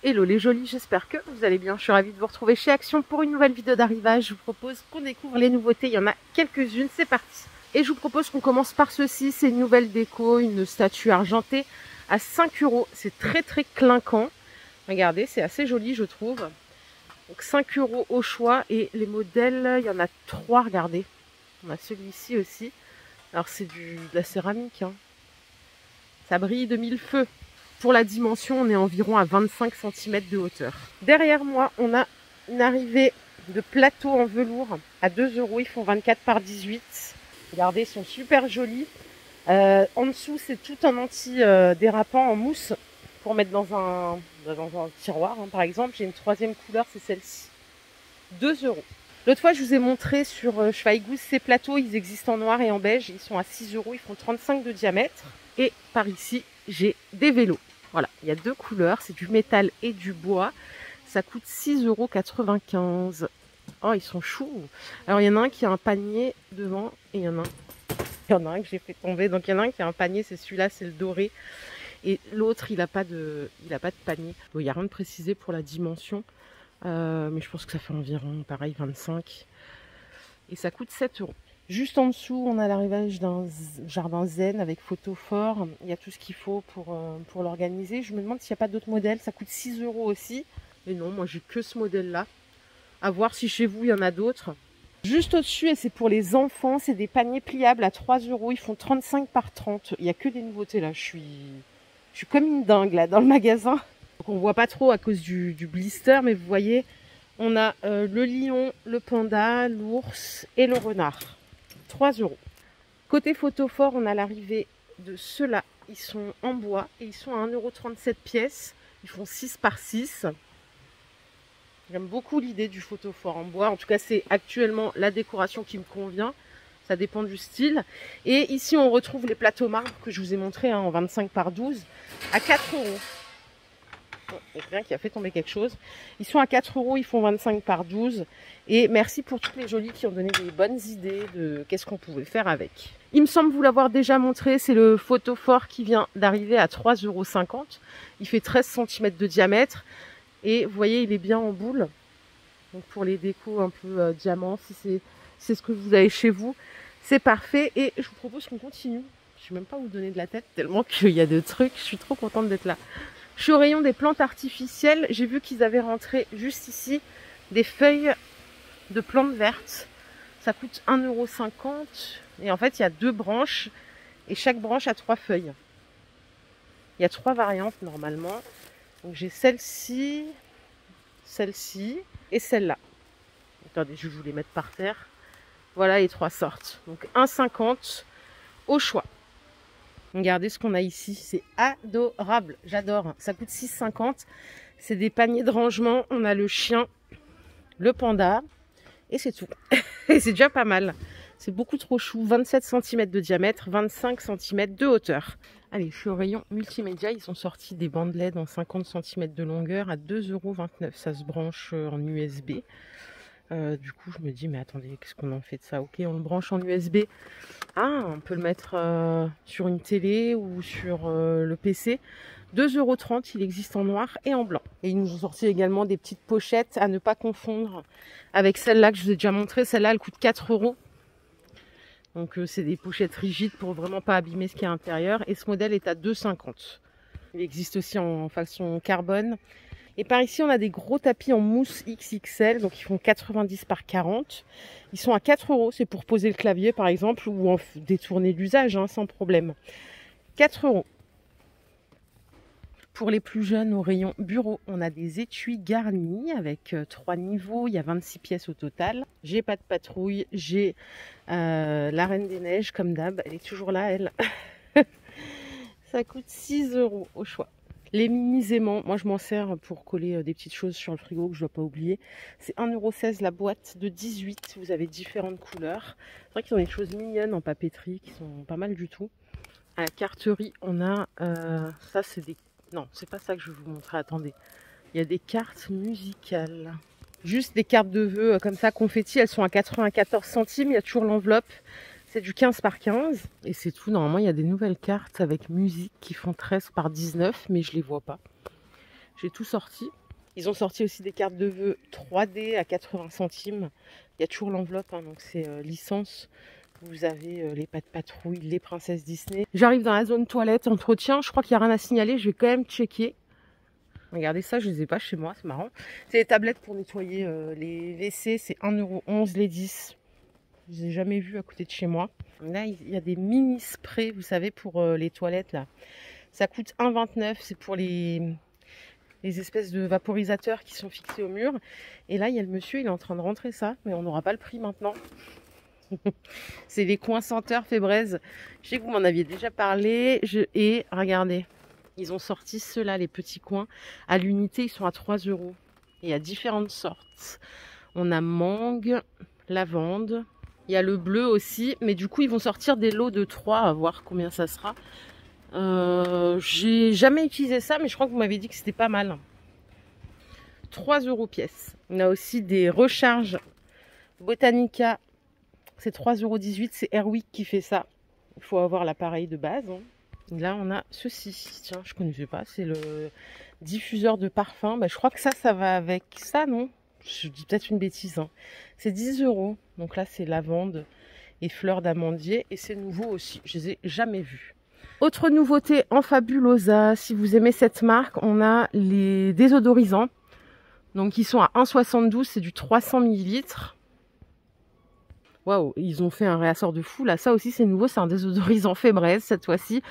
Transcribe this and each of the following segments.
Hello les jolis, j'espère que vous allez bien. Je suis ravie de vous retrouver chez Action pour une nouvelle vidéo d'arrivage. Je vous propose qu'on découvre les nouveautés. Il y en a quelques-unes, c'est parti. Et je vous propose qu'on commence par ceci. C'est une nouvelle déco, une statue argentée à 5 €. C'est très très clinquant. Regardez, c'est assez joli je trouve. Donc 5 € au choix. Et les modèles, il y en a 3, regardez. On a celui-ci aussi. Alors c'est de la céramique, hein. Ça brille de mille feux. Pour la dimension, on est environ à 25 cm de hauteur. Derrière moi, on a une arrivée de plateaux en velours à 2 €. Ils font 24 par 18. Regardez, ils sont super jolis. En dessous, c'est tout un anti-dérapant en mousse pour mettre dans un tiroir, hein, par exemple. J'ai une troisième couleur, c'est celle-ci. 2 €. L'autre fois, je vous ai montré sur Schweighouse ces plateaux. Ils existent en noir et en beige. Ils sont à 6 €. Ils font 35 de diamètre. Et par ici, j'ai des vélos. Voilà, il y a deux couleurs, c'est du métal et du bois. Ça coûte 6,95 €. Oh, ils sont choux. Alors, il y en a un qui a un panier devant et il y en a un que j'ai fait tomber. Donc, il y en a un qui a un panier, c'est celui-là, c'est le doré. Et l'autre, il n'a pas de panier. Bon, il n'y a rien de précisé pour la dimension. Mais je pense que ça fait environ, pareil, 25. Et ça coûte 7 €. Juste en dessous, on a l'arrivage d'un jardin zen avec photophore. Il y a tout ce qu'il faut pour l'organiser. Je me demande s'il n'y a pas d'autres modèles. Ça coûte 6 € aussi. Mais non, moi j'ai que ce modèle-là. À voir si chez vous, il y en a d'autres. Juste au-dessus, et c'est pour les enfants, c'est des paniers pliables à 3 €. Ils font 35 par 30. Il n'y a que des nouveautés là. Je suis comme une dingue là dans le magasin. Donc on ne voit pas trop à cause du blister, mais vous voyez, on a le lion, le panda, l'ours et le renard. 3 €. Côté photophore, on a l'arrivée de ceux-là. Ils sont en bois et ils sont à 1,37 € pièce. Ils font 6 par 6. J'aime beaucoup l'idée du photophore en bois. En tout cas, c'est actuellement la décoration qui me convient. Ça dépend du style. Et ici, on retrouve les plateaux marbre que je vous ai montré, hein, en 25 par 12 à 4 €. Bon, il y a quelqu'un qui a fait tomber quelque chose. Ils sont à 4 €, ils font 25 par 12. Et merci pour toutes les jolies qui ont donné des bonnes idées de qu'est-ce qu'on pouvait faire avec. Il me semble vous l'avoir déjà montré, c'est le photophore qui vient d'arriver à 3,50 €. Il fait 13 cm de diamètre. Et vous voyez, il est bien en boule. Donc pour les décos un peu diamant, si c'est ce que vous avez chez vous, c'est parfait. Et je vous propose qu'on continue. Je ne sais même pas où vous donner de la tête, tellement qu'il y a de trucs. Je suis trop contente d'être là. Je suis au rayon des plantes artificielles. J'ai vu qu'ils avaient rentré juste ici des feuilles de plantes vertes. Ça coûte 1,50 €. Et en fait, il y a 2 branches. Et chaque branche a 3 feuilles. Il y a 3 variantes normalement. Donc j'ai celle-ci, celle-ci et celle-là. Attendez, je vais vous les mettre par terre. Voilà les 3 sortes. Donc 1,50 € au choix. Regardez ce qu'on a ici, c'est adorable, j'adore. Ça coûte 6,50 €. C'est des paniers de rangement. On a le chien, le panda et c'est tout. Et c'est déjà pas mal. C'est beaucoup trop chou. 27 cm de diamètre, 25 cm de hauteur. Allez, je suis au rayon multimédia. Ils ont sorti des bandes LED en 50 cm de longueur à 2,29 €. Ça se branche en USB. Du coup, je me dis, mais attendez, qu'est-ce qu'on en fait de ça? Ok, on le branche en USB. Ah, on peut le mettre sur une télé ou sur le PC. 2,30 €, il existe en noir et en blanc. Et ils nous ont sorti également des petites pochettes à ne pas confondre avec celle-là que je vous ai déjà montré. Celle-là, elle coûte 4 €. Donc c'est des pochettes rigides pour vraiment pas abîmer ce qu'il y a à l'intérieur. Et ce modèle est à 2,50 €. Il existe aussi en façon carbone. Et par ici, on a des gros tapis en mousse XXL, donc ils font 90 par 40. Ils sont à 4 €, c'est pour poser le clavier par exemple, ou en détourner l'usage, hein, sans problème. 4 €. Pour les plus jeunes, au rayon bureau, on a des étuis garnis avec 3 niveaux. Il y a 26 pièces au total. J'ai pas de patrouille, j'ai la Reine des Neiges, comme d'hab. Elle est toujours là, elle. Ça coûte 6 € au choix. Les mini aimants, moi je m'en sers pour coller des petites choses sur le frigo que je ne dois pas oublier. C'est 1,16 € la boîte de 18. Vous avez différentes couleurs. C'est vrai qu'ils ont des choses mignonnes en papeterie qui sont pas mal du tout. À la carterie, on a... ça c'est des... Non, c'est pas ça que je vais vous montrer, attendez. Il y a des cartes musicales. Juste des cartes de vœux comme ça, confetti, elles sont à 94 centimes. Il y a toujours l'enveloppe. C'est du 15 par 15 et c'est tout. Normalement, il y a des nouvelles cartes avec musique qui font 13 par 19, mais je les vois pas. J'ai tout sorti. Ils ont sorti aussi des cartes de vœux 3D à 80 centimes. Il y a toujours l'enveloppe, hein, donc c'est licence. Vous avez les Pas de Patrouille, les princesses Disney. J'arrive dans la zone toilette, entretien. Je crois qu'il n'y a rien à signaler. Je vais quand même checker. Regardez ça, je ne les ai pas chez moi, c'est marrant. C'est les tablettes pour nettoyer les WC. C'est 1,11 € les 10. Je ne les ai jamais vus à côté de chez moi. Là, il y a des mini sprays, vous savez, pour les toilettes. Là. Ça coûte 1,29 €. C'est pour les espèces de vaporisateurs qui sont fixés au mur. Et là, il y a le monsieur, il est en train de rentrer ça. Mais on n'aura pas le prix maintenant. C'est les coins senteurs Fébraise. Je sais que vous m'en aviez déjà parlé. Et regardez, ils ont sorti ceux-là, les petits coins. À l'unité, ils sont à 3 €. Et il y a différentes sortes. On a mangue, lavande. Il y a le bleu aussi. Mais du coup, ils vont sortir des lots de 3. À voir combien ça sera. J'ai jamais utilisé ça, mais je crois que vous m'avez dit que c'était pas mal. 3 € pièce. On a aussi des recharges Botanica. C'est 3,18 €. C'est Airwick qui fait ça. Il faut avoir l'appareil de base. Hein. Et là, on a ceci. Tiens, je connaissais pas. C'est le diffuseur de parfum. Bah, je crois que ça va avec ça, non? Je dis peut-être une bêtise. Hein. C'est 10 €. Donc là, c'est lavande et fleurs d'amandier. Et c'est nouveau aussi. Je les ai jamais vus. Autre nouveauté en Fabulosa. Si vous aimez cette marque, on a les désodorisants. Donc, ils sont à 1,72 €. C'est du 300 ml. Waouh, ils ont fait un réassort de fou. Là, ça aussi, c'est nouveau. C'est un désodorisant Fébraise, cette fois-ci,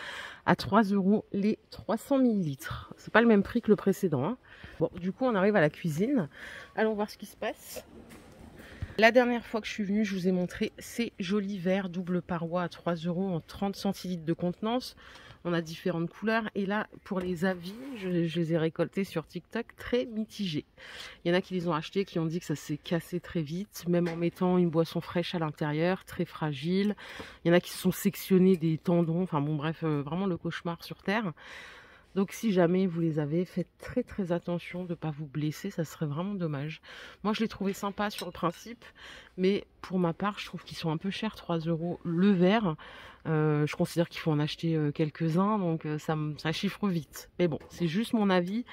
à 3 € les 300 ml. C'est pas le même prix que le précédent. Hein. Bon, du coup, on arrive à la cuisine. Allons voir ce qui se passe. La dernière fois que je suis venue, je vous ai montré ces jolis verres double paroi à 3 € en 30 centilitres de contenance. On a différentes couleurs. Et là, pour les avis, je les ai récoltés sur TikTok très mitigés. Il y en a qui les ont achetés, qui ont dit que ça s'est cassé très vite, même en mettant une boisson fraîche à l'intérieur, très fragile. Il y en a qui se sont sectionnés des tendons. Enfin bon, bref, vraiment le cauchemar sur Terre. Donc si jamais vous les avez, faites très très attention de ne pas vous blesser, ça serait vraiment dommage. Moi je les trouvais sympas sur le principe, mais pour ma part je trouve qu'ils sont un peu chers, 3 € le verre. Je considère qu'il faut en acheter quelques-uns, donc ça chiffre vite. Mais bon, c'est juste mon avis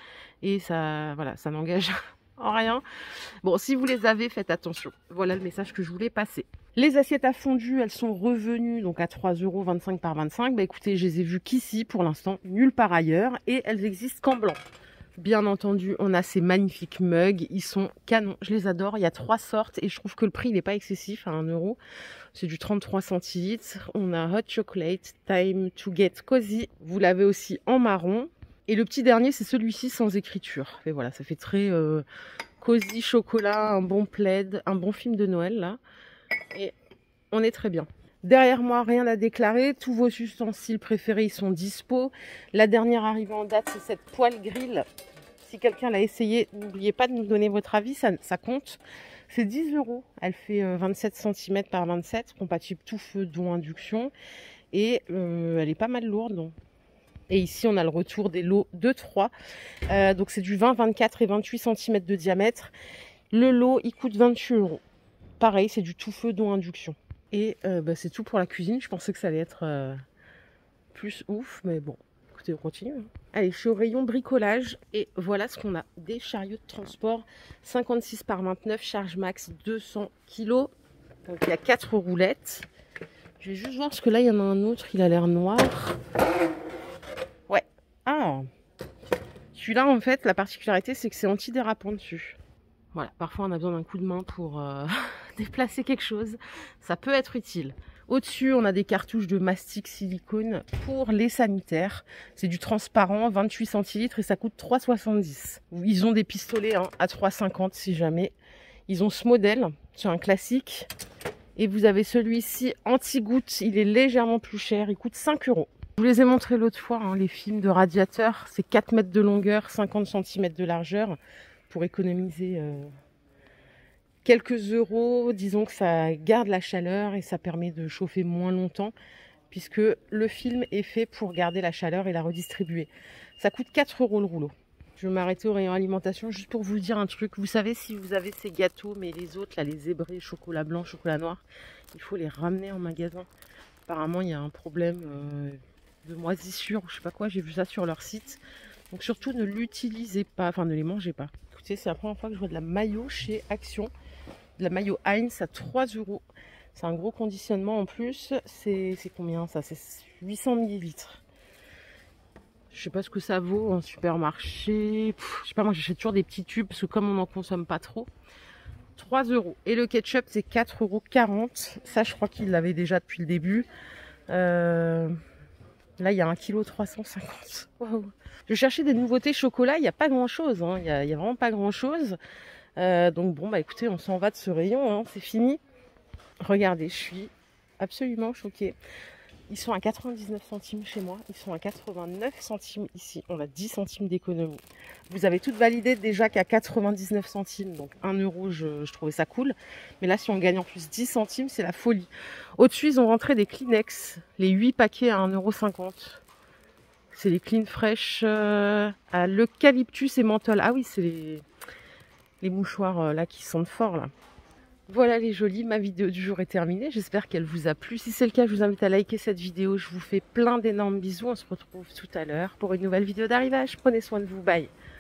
et ça, voilà, ça n'engage en rien. Bon, si vous les avez, faites attention. Voilà le message que je voulais passer. Les assiettes à fondu, elles sont revenues donc à 3 € 25 par 25. Bah écoutez, je les ai vues qu'ici pour l'instant, nulle part ailleurs. Et elles existent qu'en blanc. Bien entendu, on a ces magnifiques mugs. Ils sont canons. Je les adore. Il y a 3 sortes et je trouve que le prix n'est pas excessif à 1 €. C'est du 33 centilitres. On a Hot Chocolate, Time to Get Cozy. Vous l'avez aussi en marron. Et le petit dernier, c'est celui-ci sans écriture. Et voilà, ça fait très cosy chocolat, un bon plaid, un bon film de Noël là. Et on est très bien. Derrière moi, rien à déclarer. Tous vos ustensiles préférés, ils sont dispo. La dernière arrivée en date, c'est cette poêle grill. Si quelqu'un l'a essayé, n'oubliez pas de nous donner votre avis, ça compte. C'est 10 €. Elle fait 27 cm par 27, compatible tout feu, dont induction. Et elle est pas mal lourde. Donc. Et ici, on a le retour des lots de 3. Donc, c'est du 20, 24 et 28 cm de diamètre. Le lot, il coûte 28 €. Pareil, c'est du tout feu, dont induction. Et c'est tout pour la cuisine. Je pensais que ça allait être plus ouf. Mais bon, écoutez, on continue. Hein. Allez, je suis au rayon bricolage. Et voilà ce qu'on a. Des chariots de transport. 56 par 29, charge max 200 kg. Donc, il y a 4 roulettes. Je vais juste voir parce que là, il y en a un autre. Il a l'air noir. Ouais. Ah, celui-là, en fait, la particularité, c'est que c'est antidérapant dessus. Voilà, parfois on a besoin d'un coup de main pour déplacer quelque chose. Ça peut être utile. Au-dessus, on a des cartouches de mastic silicone pour les sanitaires. C'est du transparent, 28 centilitres et ça coûte 3,70 €. Ils ont des pistolets hein, à 3,50 € si jamais. Ils ont ce modèle, c'est un classique. Et vous avez celui-ci anti-goutte, il est légèrement plus cher, il coûte 5 €. Je vous les ai montrés l'autre fois, hein, les films de radiateurs. C'est 4 mètres de longueur, 50 cm de largeur. Pour économiser quelques euros, disons que ça garde la chaleur et ça permet de chauffer moins longtemps puisque le film est fait pour garder la chaleur et la redistribuer. Ça coûte 4 € le rouleau. Je vais m'arrêter au rayon alimentation juste pour vous dire un truc. Vous savez, si vous avez ces gâteaux, mais les autres, là, les zébrés, chocolat blanc, chocolat noir, il faut les ramener en magasin. Apparemment, il y a un problème de moisissure ou je sais pas quoi. J'ai vu ça sur leur site. Donc surtout ne l'utilisez pas, enfin ne les mangez pas. Écoutez, c'est la première fois que je vois de la mayo chez Action. De la mayo Heinz à 3 €. C'est un gros conditionnement en plus. C'est combien ça? C'est 800 millilitres. Je sais pas ce que ça vaut en supermarché. Je sais pas, moi j'achète toujours des petits tubes parce que comme on n'en consomme pas trop. 3 €. Et le ketchup c'est 4,40 €. Ça je crois qu'il l'avait déjà depuis le début. Là il y a 1,350 kg. Waouh. Je cherchais des nouveautés chocolat, il n'y a pas grand chose. Hein. Il y a vraiment pas grand chose. Donc bon bah écoutez, on s'en va de ce rayon, hein. C'est fini. Regardez, je suis absolument choquée. Ils sont à 99 centimes chez moi, ils sont à 89 centimes ici. On a 10 centimes d'économie. Vous avez toutes validé déjà qu'à 99 centimes, donc 1 €, je trouvais ça cool. Mais là, si on gagne en plus 10 centimes, c'est la folie. Au-dessus, ils ont rentré des Kleenex, les 8 paquets à 1,50 €. C'est les Clean Fresh à l'eucalyptus et menthol. Ah oui, c'est les mouchoirs là qui sentent fort là. Voilà les jolis, ma vidéo du jour est terminée, j'espère qu'elle vous a plu. Si c'est le cas, je vous invite à liker cette vidéo, je vous fais plein d'énormes bisous, on se retrouve tout à l'heure pour une nouvelle vidéo d'arrivage. Prenez soin de vous, bye.